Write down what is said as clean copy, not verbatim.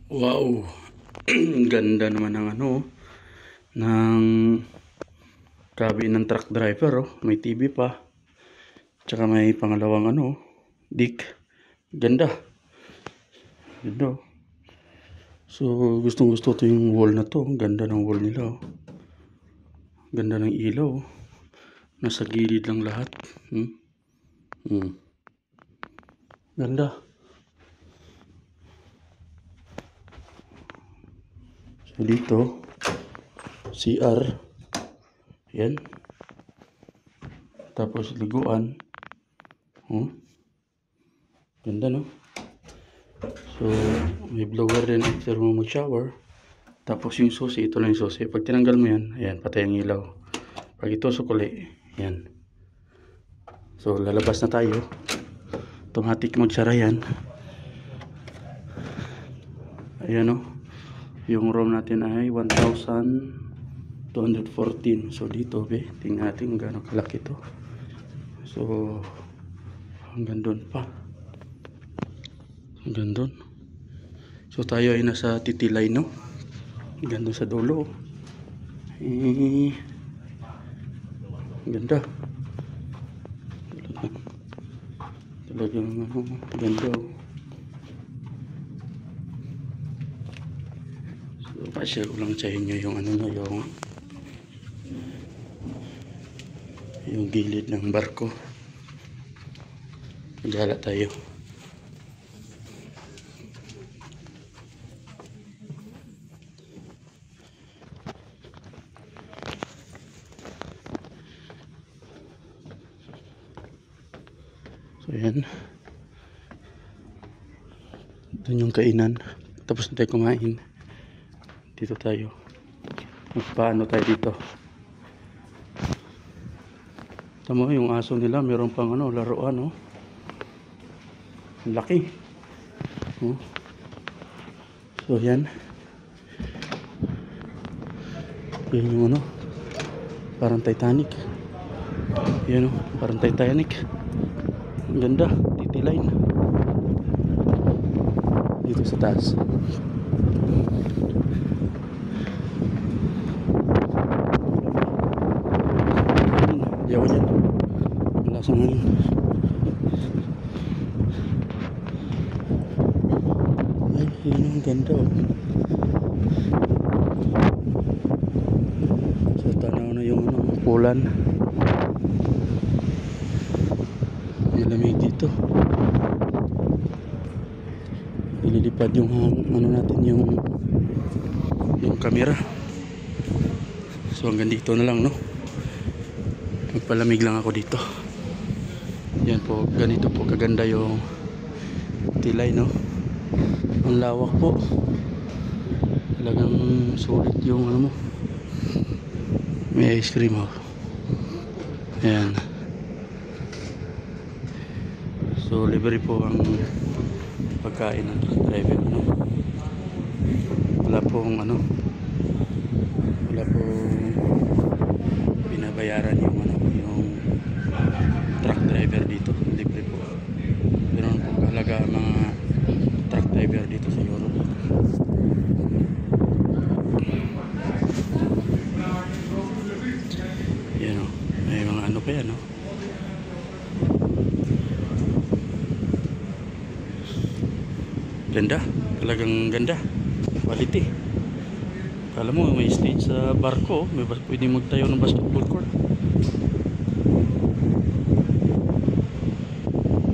Wow. Ganda naman ng ng cabin ng truck driver, oh. May TV pa. Tsaka may pangalawang dick. Ganda. Ganda. So, gustong-gusto to yung wall na to. Ganda ng wall nila, oh. Ganda ng ilaw, oh. Nasa gilid lang lahat. Ganda. So, dito CR. Yan. Tapos liguan. Ganda, no? So, may blower din after mo mag-shower. Tapos yung susi, ito lang yung susi. Pag tinanggal mo yan, ayan, patay ang ilaw. Pag ito sukuli, yan. So, lalabas na tayo. Automatic mode sara yan. Ayan, no? Yung room natin ay 1,214. So, dito, tingnan natin gaano kalaki to. So, hanggang doon pa. Hanggang doon. So, tayo ay nasa titilay, no? Ganda sa dulo. Ganda. Talagang ganda. So, pa-share ko lang sa inyo yung yung gilid ng barko. Maghala tayo. So, yan. Doon yung kainan. Tapos na tayo kumain. Dito tayo. Magpaano tayo dito. Tama yung aso nila. Meron pang laruan. Laki. So, yan. Yan yung parang Titanic. Yan parang Titanic. Ang ganda. Titiline. Dito sa taas. Yawa dyan. Wala sa ngayon. Ay, yun ang ganda, So, tanaw na yung pulan. Malamig dito. Ililipad yung natin yung camera. So, hanggang dito na lang, no? Magpalamig lang ako dito. Yan po, ganito po kaganda yung tilay, no? Ang lawak po. Talagang sulit yung mo. May ice cream, Ayan. So, libre po ang pagkain ng truck driver, Wala pong wala pong binabayaran yung truck driver dito. Libre po. Pero po kahalaga ang mga truck driver dito sa Europe. Yan, may mga pa yan, Ganda, talagang ganda. Quality. Kala mo may stage sa barko, pwede magtayo ng basketball court.